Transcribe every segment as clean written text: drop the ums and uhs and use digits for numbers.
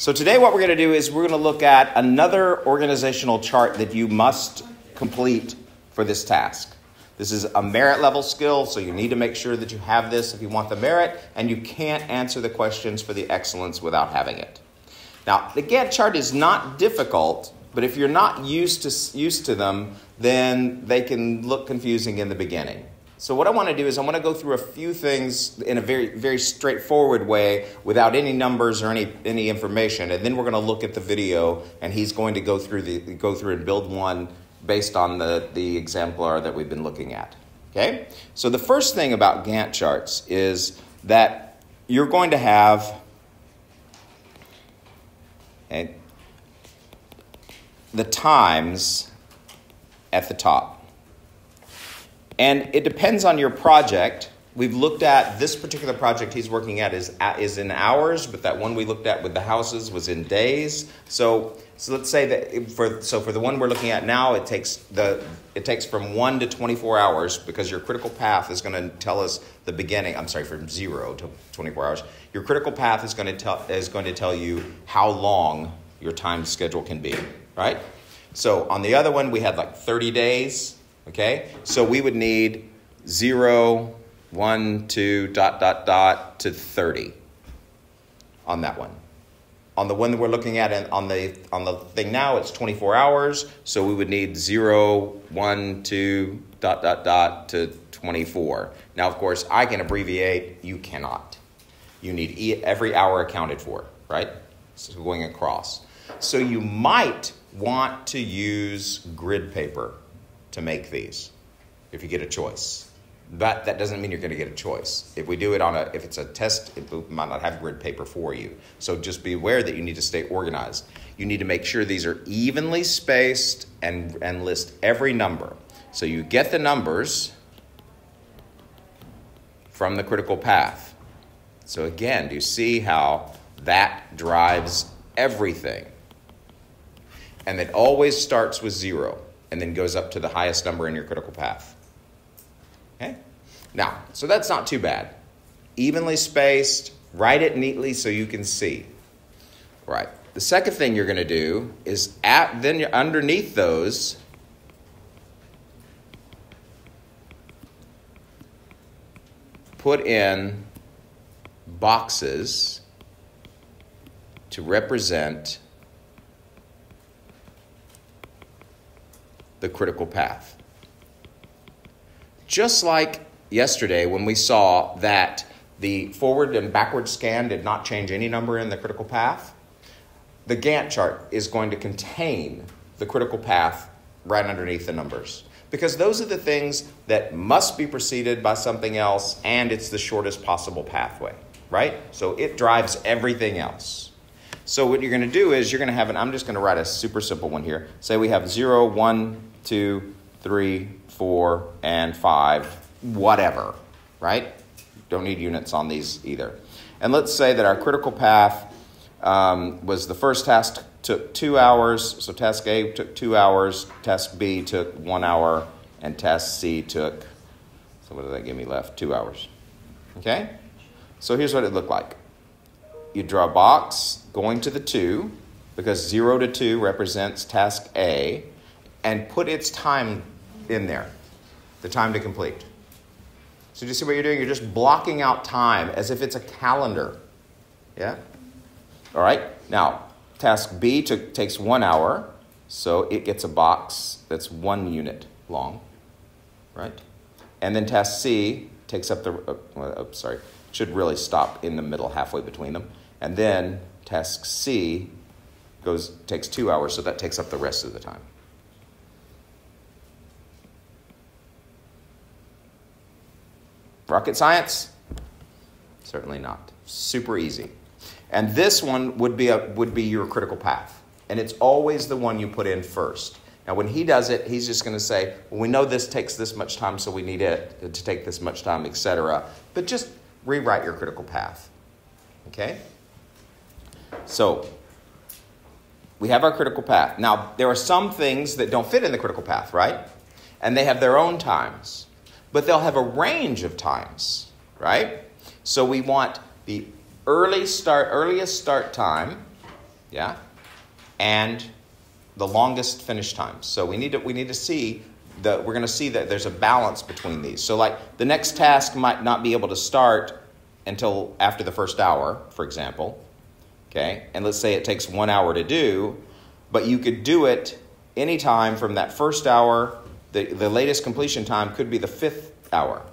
So today what we're going to do is we're going to look at another organizational chart that you must complete for this task. This is a merit level skill, so you need to make sure that you have this if you want the merit, and you can't answer the questions for the excellence without having it. Now, the Gantt chart is not difficult, but if you're not used to them, then they can look confusing in the beginning. So what I want to do is I want to go through a few things in a very, very straightforward way without any numbers or any information. And then we're going to look at the video, and he's going to go through and build one based on the exemplar that we've been looking at. Okay? So the first thing about Gantt charts is that you're going to have the times at the top. And it depends on your project. We've looked at this particular project he's working at is in hours, but that one we looked at with the houses was in days. So let's say that for the one we're looking at now, it takes from 1 to 24 hours because your critical path is going to tell us the beginning. I'm sorry, from 0 to 24 hours. Your critical path is going to tell you how long your time schedule can be, right? So on the other one, we had like 30 days. Okay, so we would need 0, 1, 2, ... to 30 on that one. On the one that we're looking at on the thing now, it's 24 hours. So we would need 0, 1, 2, ... to 24. Now, of course, I can abbreviate. You cannot. You need every hour accounted for, right? So going across. So you might want to use grid paper to make these, if you get a choice. But that doesn't mean you're going to get a choice. If we do it if it's a test, it might not have grid paper for you. So just be aware that you need to stay organized. You need to make sure these are evenly spaced and list every number. So you get the numbers from the critical path. So again, do you see how that drives everything? And it always starts with 0. And then goes up to the highest number in your critical path. Okay? Now, so that's not too bad. Evenly spaced, write it neatly so you can see. Right. The second thing you're going to do is then underneath those, put in boxes to represent the critical path. Just like yesterday when we saw that the forward and backward scan did not change any number in the critical path, the Gantt chart is going to contain the critical path right underneath the numbers. Because those are the things that must be preceded by something else, and it's the shortest possible pathway, right? So it drives everything else. So what you're going to do is you're going to have I'm just going to write a super simple one here. Say we have 0, 1, 2, 3, 4, and 5, whatever, right? Don't need units on these either. And let's say that our critical path was the first task took 2 hours. So task A took 2 hours, task B took 1 hour, and task C took, so what did that give me left? 2 hours. Okay? So here's what it looked like. You draw a box going to the 2, because 0 to 2 represents task A, and put its time in there, the time to complete. So do you see what you're doing? You're just blocking out time as if it's a calendar. Yeah? All right. Now, task B takes 1 hour, so it gets a box that's 1 unit long, right? And then task C takes up should really stop in the middle, halfway between them. And then task C takes 2 hours, so that takes up the rest of the time. Rocket science? Certainly not. Super easy. And this one would be your critical path. And it's always the one you put in first. Now, when he does it, he's just going to say, well, we know this takes this much time, so we need it to take this much time, etc. But just rewrite your critical path. Okay? So, we have our critical path. Now, there are some things that don't fit in the critical path, right? And they have their own times. But they'll have a range of times, right? So we want the earliest start time yeah, and the longest finish time. So we need to see we're going to see that there's a balance between these. So like the next task might not be able to start until after the first hour, for example. Okay, and let's say it takes 1 hour to do, but you could do it anytime from that first hour. The latest completion time could be the 5th hour.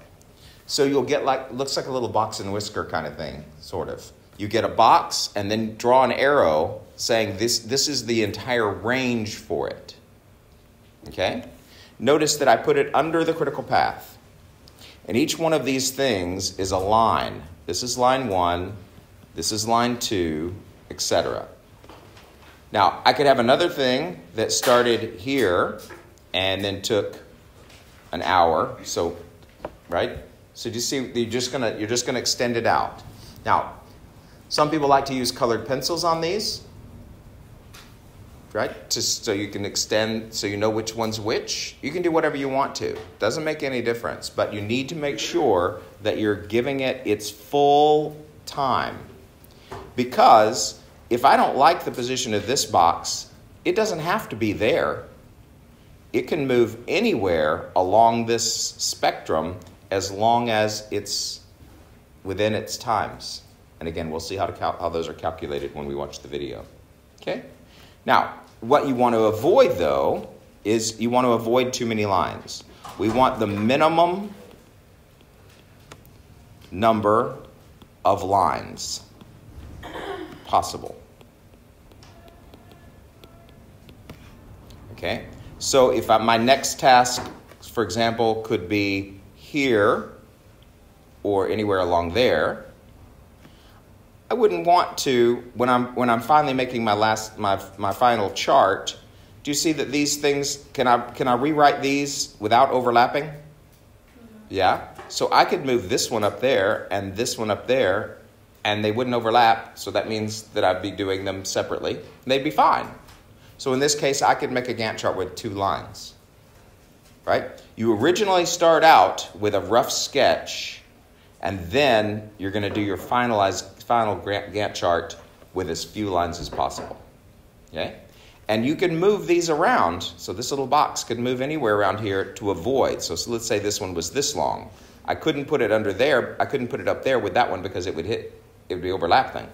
So you'll get looks like a little box and whisker kind of thing, sort of. You get a box and then draw an arrow saying this is the entire range for it. Okay? Notice that I put it under the critical path. And each one of these things is a line. This is line 1, this is line 2, etc. Now, I could have another thing that started here and then took an hour. So, right? So do you see, you're just gonna extend it out. Now, some people like to use colored pencils on these, right? Just so you can extend, so you know which one's which. You can do whatever you want to. Doesn't make any difference, but you need to make sure that you're giving it its full time. Because if I don't like the position of this box, it doesn't have to be there. It can move anywhere along this spectrum as long as it's within its times. And again, we'll see how those are calculated when we watch the video. Okay? Now, what you want to avoid, though, is you want to avoid too many lines. We want the minimum number of lines possible. Okay? So if my next task, for example, could be here or anywhere along there, I wouldn't want to, when I'm finally making my final chart, do you see that these things, can I rewrite these without overlapping? Yeah? So I could move this one up there and this one up there, and they wouldn't overlap, so that means that I'd be doing them separately. They'd be fine. So in this case, I could make a Gantt chart with 2 lines, right? You originally start out with a rough sketch, and then you're going to do your final Gantt chart with as few lines as possible, okay? And you can move these around. So this little box could move anywhere around here to avoid. So let's say this one was this long. I couldn't put it under there. I couldn't put it up there with that one because it would be overlapping.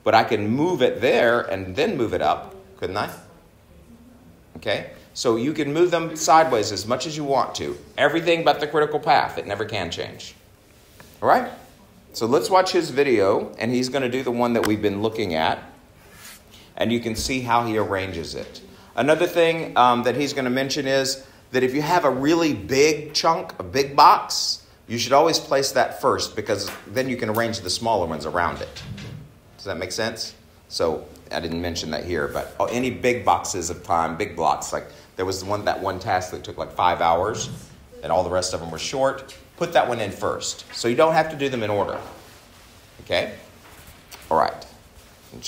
But I can move it there and then move it up, couldn't I? Okay? So you can move them sideways as much as you want to. Everything but the critical path. It never can change. All right? So let's watch his video, and he's going to do the one that we've been looking at, and you can see how he arranges it. Another thing that he's going to mention is that if you have a really big chunk, a big box, you should always place that first, because then you can arrange the smaller ones around it. Does that make sense? So I didn't mention that here, but any big boxes of time, big blocks, like there was that one task that took like 5 hours, and all the rest of them were short. Put that one in first. So you don't have to do them in order. Okay? All right. In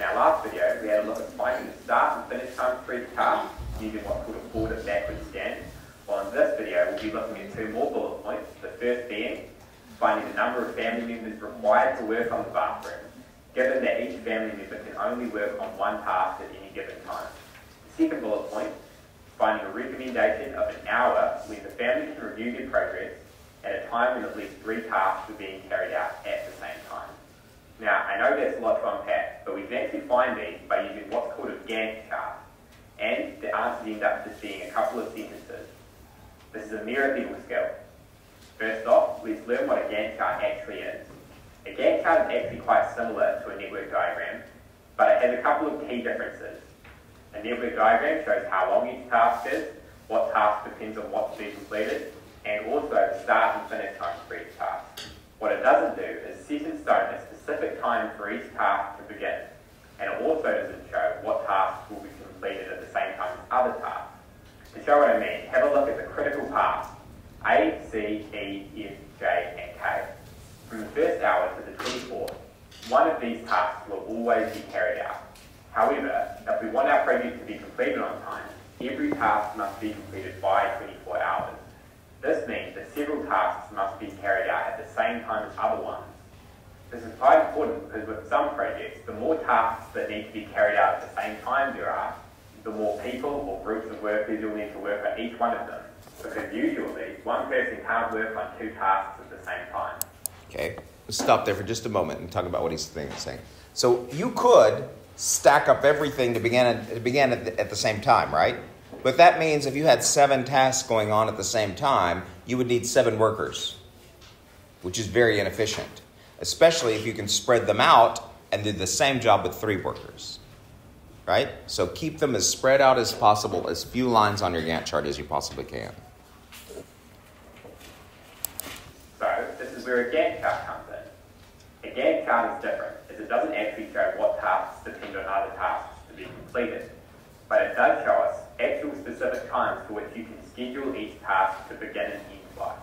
our last video, we had a look at finding the start and finish time for each task using what's called a forward and backward scan. Well, in this video, we'll be looking at 2 more bullet points. The first being finding the number of family members required to work on the bathroom, given that each family member can only work on one task at any given time. The second bullet point, finding a recommendation of an hour when the family can review their progress at a time when at least 3 tasks are being carried out at the same time. Now, I know that's a lot to unpack, but we can actually find these by using what's called a Gantt chart, and the answers end up just being a couple of sentences. This is a mere people skill. First off, let's learn what a Gantt chart actually is. A Gantt chart is actually quite similar to a network diagram, but it has a couple of key differences. A network diagram shows how long each task is, what task depends on what to be completed, and also the start and finish time for each task. What it doesn't do is set in stone a specific time for each task to begin, and it also doesn't show what tasks will be completed at the same time as other tasks. To show what I mean, have a look at the critical paths, A, C, E, F, J, and K. From the first hour to the 24th, one of these tasks will always be carried out. However, if we want our project to be completed on time, every task must be completed by 24 hours. This means that several tasks must be carried out at the same time as other ones. This is quite important because with some projects, the more tasks that need to be carried out at the same time there are, the more people or groups of workers you'll need to work on each one of them. Because usually, one person can't work on 2 tasks at the same time. Okay, let's stop there for just a moment and talk about what he's saying. So you could stack up everything to begin at the same time, right? But that means if you had 7 tasks going on at the same time, you would need 7 workers, which is very inefficient, especially if you can spread them out and do the same job with 3 workers, right? So keep them as spread out as possible, as few lines on your Gantt chart as you possibly can. So this is where a Gantt chart comes in. A Gantt chart is different, as it doesn't actually show what tasks depend on other tasks to be completed, but it does show us actual specific times for which you can schedule each task to begin and end by.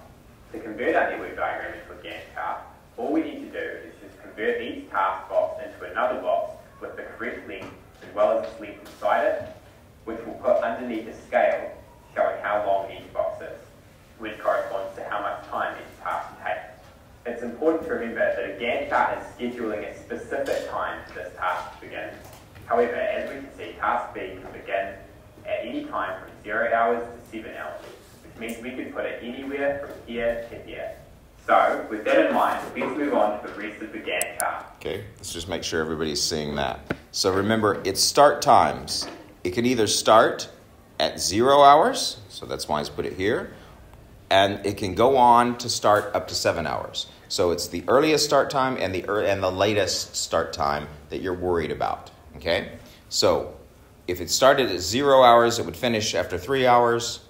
To convert our network diagram into a Gantt chart, all we need to do is just convert each task box into another box with the correct length as well as its length beside it, which we'll put underneath a scale showing how long each box is, which corresponds to how much time each task takes. It's important to remember that a Gantt chart is scheduling a specific time for this task to begin. However, as we can see, task B can begin at any time from 0 hours to 7 hours, which means we could put it anywhere from here to here. So, with that in mind, let's move on to the rest of the Gantt chart. Okay, let's just make sure everybody's seeing that. So remember, its start times. It can either start at 0 hours, so that's why I put it here, and it can go on to start up to 7 hours. So it's the earliest start time and the latest start time that you're worried about. Okay, so if it started at 0 hours, it would finish after 3 hours.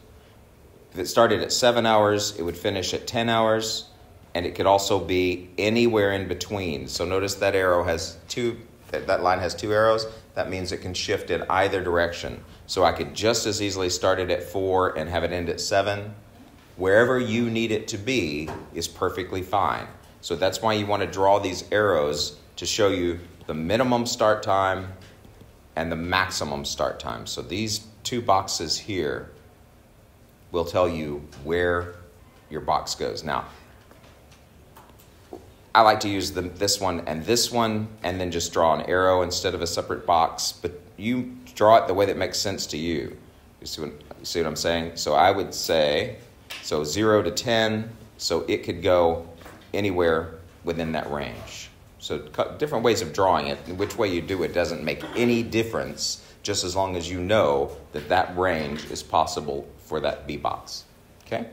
If it started at 7 hours, it would finish at 10 hours. And it could also be anywhere in between. So notice that arrow has that line has 2 arrows. That means it can shift in either direction. So I could just as easily start it at 4 and have it end at 7. Wherever you need it to be is perfectly fine. So that's why you want to draw these arrows to show you the minimum start time and the maximum start time. So these 2 boxes here will tell you where your box goes. Now, I like to use this one, and then just draw an arrow instead of a separate box. But you draw it the way that makes sense to you. You see what I'm saying? So I would say, 0 to 10, so it could go anywhere within that range. So different ways of drawing it, and which way you do it doesn't make any difference, just as long as you know that that range is possible for that B box. Okay?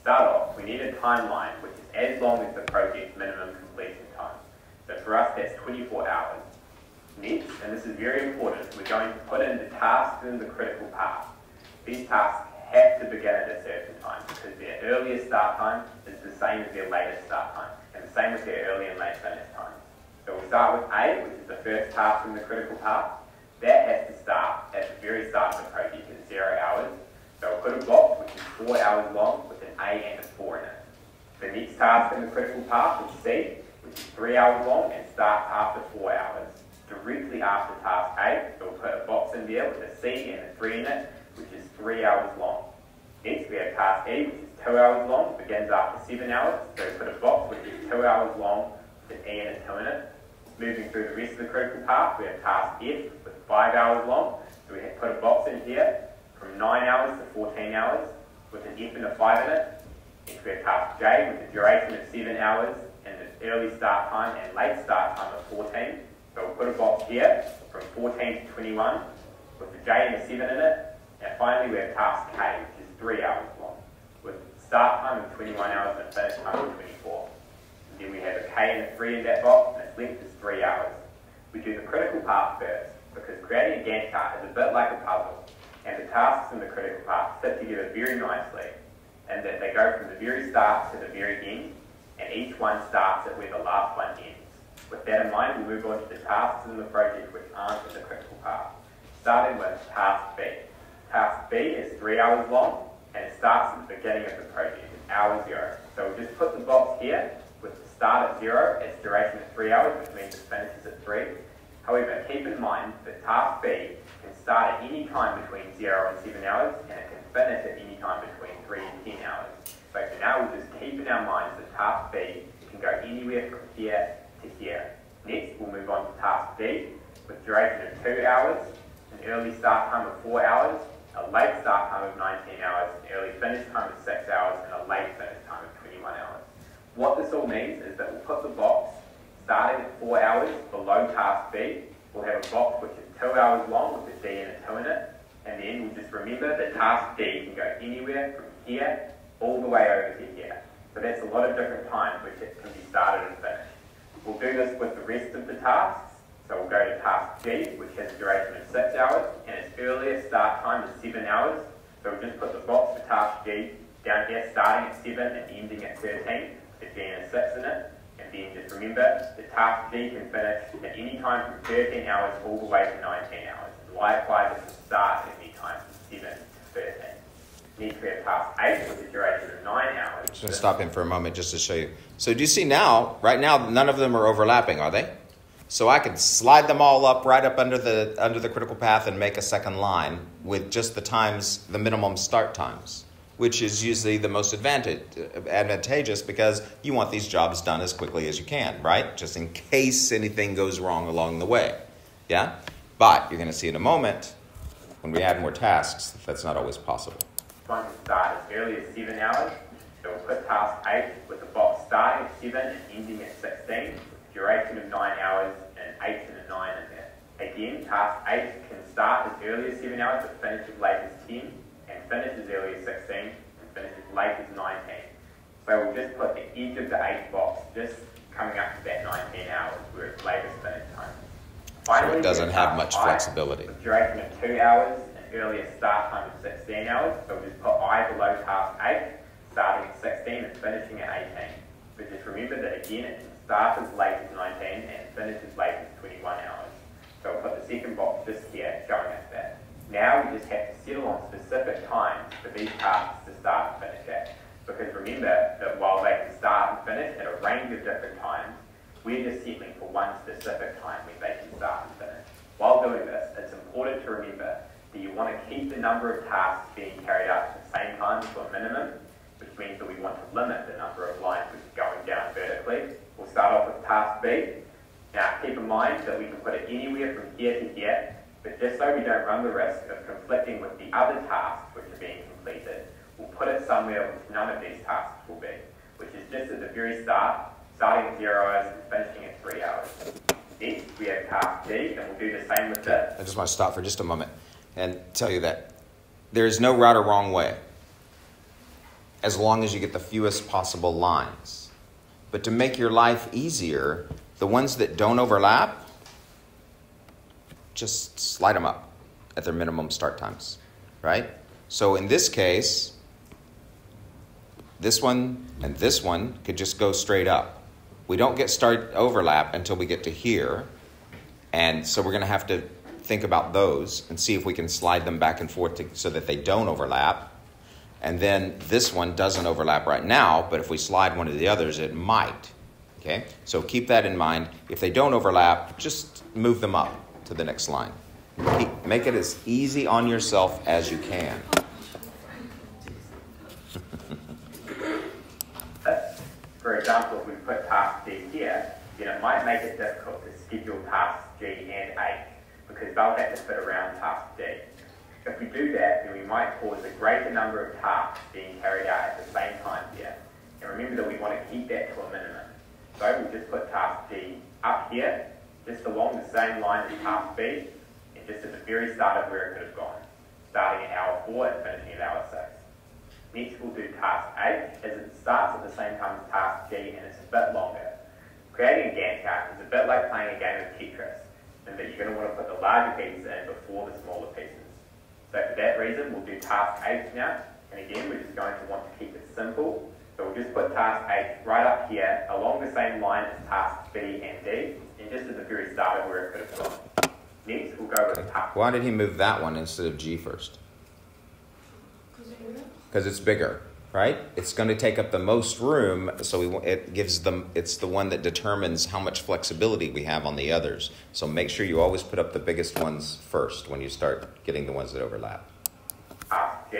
Start off, we need a timeline which is as long as the project's minimum completion time. So for us, that's 24 hours. Next, and this is very important, we're going to put in the tasks in the critical path. These tasks have to begin at a certain time because their earliest start time is the same as their latest start time, and the same with their early and late finish time. So we'll start with A, which is the first task in the critical path. That has to start at the very start of the project at 0 hours. So we'll put a box which is 4 hours long with an A and a 4 in it. The next task in the critical path is C, which is 3 hours long and starts after 4 hours. Directly after task A, so we'll put a box in there with a C and a 3 in it, which is 3 hours long. Next we have task E, which is 2 hours long, begins after 7 hours, so we put a box which is 2 hours long with an E and a 2 in it. Moving through the rest of the critical path, we have task F with 5 hours long, so we put a box in here from 9 hours to 14 hours with an F and a 5 in it. Next we have task J with a duration of 7 hours and an early start time and late start time of 14. So we'll put a box here from 14 to 21 with a J and a 7 in it. And finally we have task K, which is 3 hours long, with start time of 21 hours and a finish time of 24. And then we have a K and a 3 in that box, and its length is 3 hours. We do the critical path first, because creating a Gantt chart is a bit like a puzzle, and the tasks in the critical path fit together very nicely, and that they go from the very start to the very end, and each one starts at where the last one ends. With that in mind, we move on to the tasks in the project which aren't in the critical path, starting with task B. Task B is 3 hours long, and it starts at the beginning of the project, at hour 0. So we'll just put the box here with the start at 0, its duration is 3 hours, which means it finishes at 3. However, keep in mind that task B can start at any time between 0 and 7 hours, and it can finish at any time between 3 and 10 hours. So for now, we'll just keep in our minds that task B can go anywhere from here to here. Next, we'll move on to task D with duration of 2 hours, an early start time of 4 hours, a late start time of 19 hours, an early finish time of 6 hours, and a late finish time of 21 hours. What this all means is that we'll put the box starting at 4 hours below task B. We'll have a box which is 2 hours long with a D and a 2 in it, and then we'll just remember that task D can go anywhere from here all the way over to here. So that's a lot of different times which it can be started and finished. We'll do this with the rest of the tasks. So we'll go to task G, which has a duration of 6 hours, and its earliest start time is 7 hours. So we'll just put the box for task G down here, starting at 7 and ending at 13, with G and a 6 in it. And then just remember that task G can finish at any time from 13 hours all the way to 19 hours. Likewise, it can start at any time from 7 to 13. Next, we have task 8 with a duration of 9 hours. Just going to stop in for a moment just to show you. So do you see now, right now, none of them are overlapping, are they? So I could slide them all up right up under the critical path and make a second line with just the times, the minimum start times, which is usually the most advantageous because you want these jobs done as quickly as you can, right? Just in case anything goes wrong along the way, yeah? But you're going to see in a moment, when we add more tasks, that's not always possible. One can start as early as 7 hours. So we'll put task 8 with the box starting at 7 and ending at 16, duration of 9 hours, and 8 and a 9 in there. Again, task 8 can start as early as 7 hours but finish as late as 10, and finish as early as 16, and finish as late as 19. So we'll just put the edge of the 8 box just coming up to that 19 hours where it's latest finish time. Finally, so it doesn't have much flexibility. With duration of 2 hours, an earliest start time of 16 hours, so we'll just put I below task 8, starting at 16 and finishing at 18. But just remember that again, it can start as late as 19 and finish as late as 21 hours. So we'll put the second box just here, showing us that. Now we just have to settle on specific times for these tasks to start and finish at. Because remember that while they can start and finish at a range of different times, we're just settling for one specific time when they can start and finish. While doing this, it's important to remember that you want to keep the number of tasks being carried out at the same time to a minimum, which means that we want to limit the number of lines which are going down vertically. We'll start off with task B. Now keep in mind that we can put it anywhere from here to here, but just so we don't run the risk of conflicting with the other tasks which are being completed, we'll put it somewhere which none of these tasks will be, which is just at the very start, starting at 0 hours and finishing at 3 hours. Next, we have task D, and we'll do the same with this. I just want to stop for just a moment and tell you that there is no right or wrong way, as long as you get the fewest possible lines. But to make your life easier, the ones that don't overlap, just slide them up at their minimum start times, right? So in this case, this one and this one could just go straight up. We don't get start overlap until we get to here, and so we're going to have to think about those and see if we can slide them back and forth so that they don't overlap. And then this one doesn't overlap right now, but if we slide one of the others, it might. Okay? So keep that in mind. If they don't overlap, just move them up to the next line. Make it as easy on yourself as you can. For example, if we put task D here, then it might make it difficult to schedule tasks G and H because they'll have to fit around task D. If we do that, then we might cause a greater number of tasks being carried out at the same time here. And remember that we want to keep that to a minimum. So we'll just put task D up here, just along the same line as task B, and just at the very start of where it could have gone, starting at hour 4 and finishing at hour 6. Next we'll do task H, as it starts at the same time as task G and it's a bit longer. Creating a Gantt chart is a bit like playing a game of Tetris, in that you're going to want to put the larger pieces in before the smaller pieces. So for that reason, we'll do task H now, and again, we're just going to want to keep it simple. So we'll just put task H right up here, along the same line as tasks B and D, and just at the very start of where it could have gone. Next, we'll go with task. Why did he move that one instead of G first? Because it's bigger, right? It's going to take up the most room, so it gives them. It's the one that determines how much flexibility we have on the others. So make sure you always put up the biggest ones first when you start getting the ones that overlap. Task G.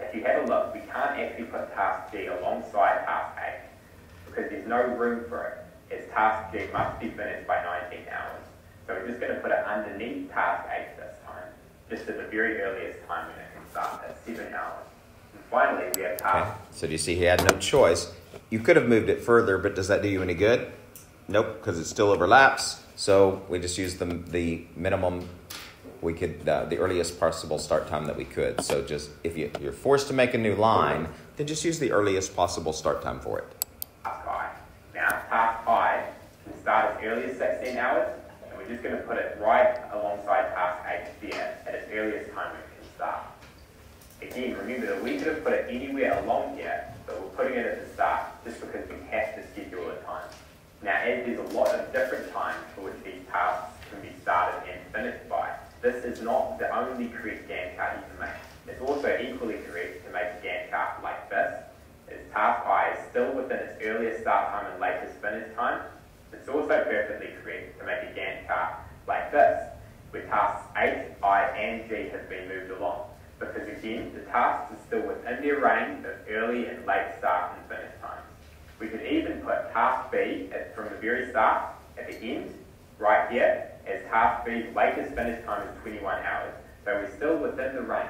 If you have a look, we can't actually put task task G alongside task A because there's no room for it, as task G must be finished by 19 hours. So we're just going to put it underneath task H this time, just at the very earliest time when it can start at 7 hours. And finally, we have task. Okay. So do you see he had no choice? You could have moved it further, but does that do you any good? Nope, because it still overlaps. So we just use the minimum we could, the earliest possible start time that we could. So just if you're forced to make a new line, then just use the earliest possible start time for it. Task I. Now, task I can start as early as 16 hours, and we're just going to put it right alongside task H there at its earliest time when it can start. Again, remember that we could have put it anywhere along here, but we're putting it at the start just because we have to schedule a time. Now, as there's a lot of different times for which these tasks can be started and finished by, this is not the only correct Gantt chart you can make. It's also equally correct to make a Gantt chart like this, as task I is still within its earliest start time and latest finish time. It's also perfectly correct to make a Gantt chart like this, where tasks H, I, and G have been moved along, because again, the tasks are still within their range of early and late start and finish times. We could even put task B from the very start at the end, right here, as task B's latest finish time is 21 hours, so we're still within the range.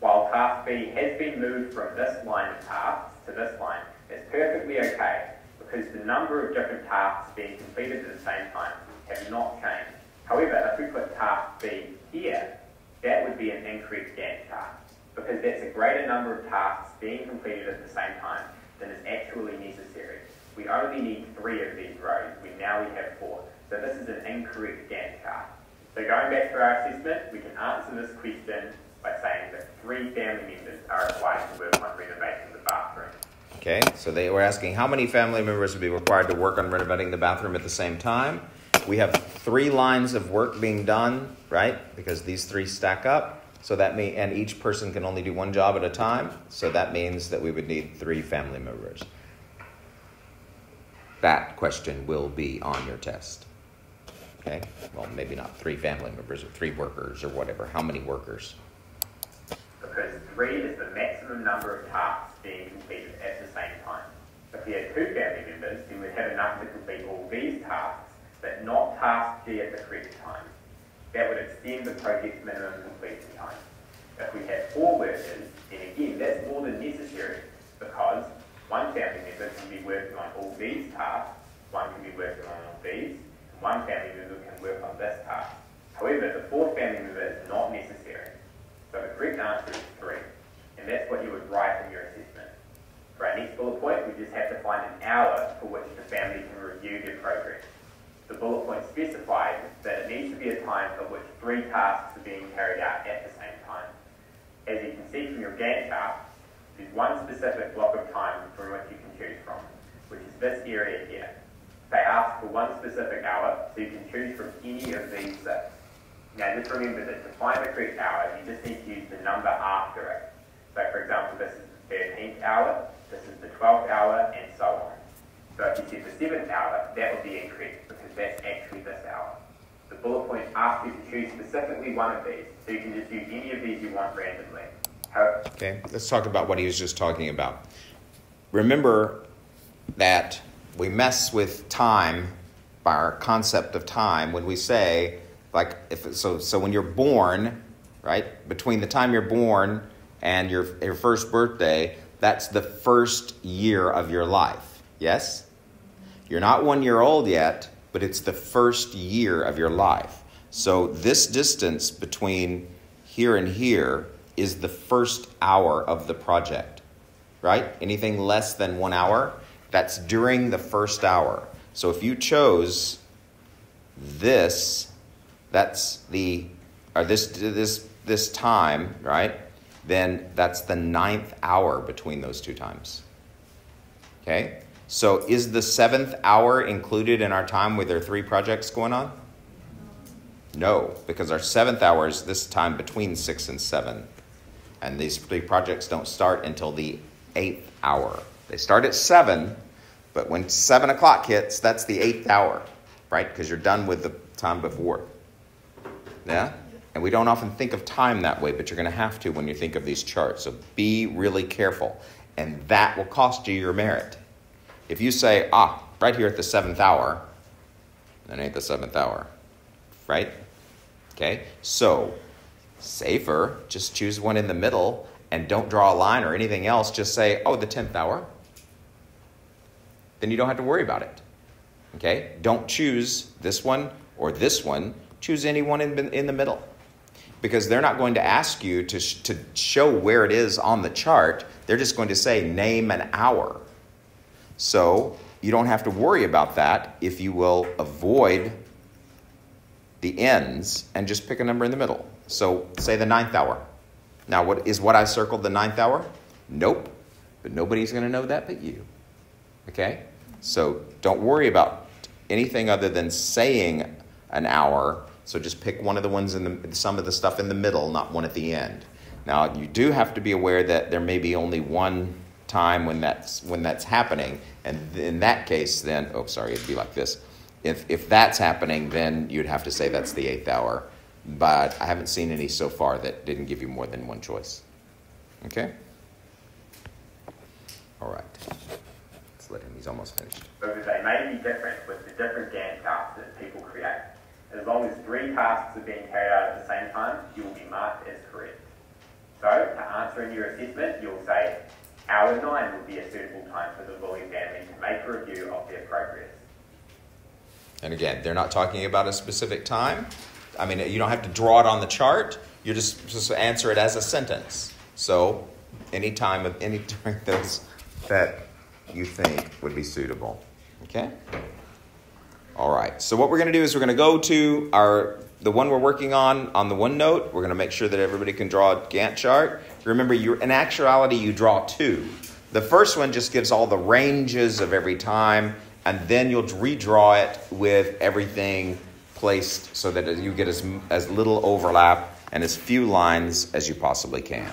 While task B has been moved from this line of tasks to this line, it's perfectly okay, because the number of different tasks being completed at the same time have not changed. However, if we put task B here, that would be an incorrect Gantt chart, because that's a greater number of tasks being completed at the same time than is actually necessary. We only need 3 of these rows, we have 4. So this is an incorrect Gantt chart. So going back to our assessment, we can answer this question by saying that 3 family members are required to work on renovating the bathroom. Okay, so they were asking how many family members would be required to work on renovating the bathroom at the same time. We have 3 lines of work being done, right? Because these 3 stack up. So that and each person can only do 1 job at a time. So that means that we would need 3 family members. That question will be on your test. Okay, well, maybe not 3 family members or 3 workers or whatever. How many workers? Because 3 is the maximum number of tasks being completed at the same time. If we had 2 family members, then we'd have enough to complete all these tasks, but not task G at the correct time. That would extend the project's minimum completion time. If we had 4 workers, then again, that's more than necessary, because 1 family member can be working on all these tasks, 1 can be working on all these, and 1 family member can work on this task. However, the 4th family member is not necessary. So the correct answer is 3, and that's what you would write in your assessment. For our next bullet point, we just have to find an hour for which the family can review their progress. The bullet point specifies that it needs to be a time at which 3 tasks are being carried out at the same time. As you can see from your Gantt chart, there's 1 specific block of time from which you can choose from, which is this area here. They ask for 1 specific hour, so you can choose from any of these 6. Now just remember that to find the correct hour, you just need to use the number after it. So for example, this is the 13th hour, this is the 12th hour, and so on. So if you said the 7th hour, that would be incorrect, because that's actually this hour. The bullet point asks you to choose specifically 1 of these, so you can just use any of these you want randomly. Okay, let's talk about what he was just talking about. Remember that we mess with time by our concept of time when we say, like, so when you're born, right, between the time you're born and your first birthday, that's the first year of your life, yes? You're not 1 year old yet, but it's the first year of your life. So this distance between here and here is the first hour of the project, right? Anything less than 1 hour, that's during the first hour. So if you chose this, that's this time, right? Then that's the 9th hour between those 2 times. Okay? So is the 7th hour included in our time with our 3 projects going on? No, because our 7th hour is this time between 6 and 7. And these 3 projects don't start until the 8th hour. They start at 7, but when 7 o'clock hits, that's the 8th hour, right? Because you're done with the time before. Yeah? And we don't often think of time that way, but you're going to have to when you think of these charts. So be really careful. and that will cost you your merit. If you say, right here at the 7th hour, that ain't the 7th hour, right? Okay, so safer, just choose one in the middle and don't draw a line or anything else. Just say, the 10th hour. Then you don't have to worry about it. Okay, don't choose this one or this one. Choose any one in the middle, because they're not going to ask you to show where it is on the chart. They're just going to say name an hour. So you don't have to worry about that if you will avoid the ends and just pick a number in the middle. So say the 9th hour. Now, what I circled the 9th hour? Nope. But nobody's going to know that but you. Okay? So don't worry about anything other than saying an hour. So just pick one of the ones some of the stuff in the middle, not one at the end. Now, you do have to be aware that there may be only one time when that's happening. And in that case, then, it'd be like this. If that's happening, then you'd have to say that's the 8th hour. But I haven't seen any so far that didn't give you more than one choice. Okay? All right. Let's let him. He's almost finished. Because they may be different with the different Gantt tasks that people create. As long as 3 tasks are being carried out at the same time, you will be marked as correct. So, to answer in your assessment, you'll say, hour 9 would be a suitable time for the bully family to make a review of their progress. And again, they're not talking about a specific time. I mean, you don't have to draw it on the chart. You just answer it as a sentence. So, any time of any during those that you think would be suitable. Okay? All right. So what we're going to do is we're going to go to the one we're working on the OneNote. We're going to make sure that everybody can draw a Gantt chart. Remember, in actuality, you draw 2. The first one just gives all the ranges of every time, and then you'll redraw it with everything placed so that you get as little overlap and as few lines as you possibly can.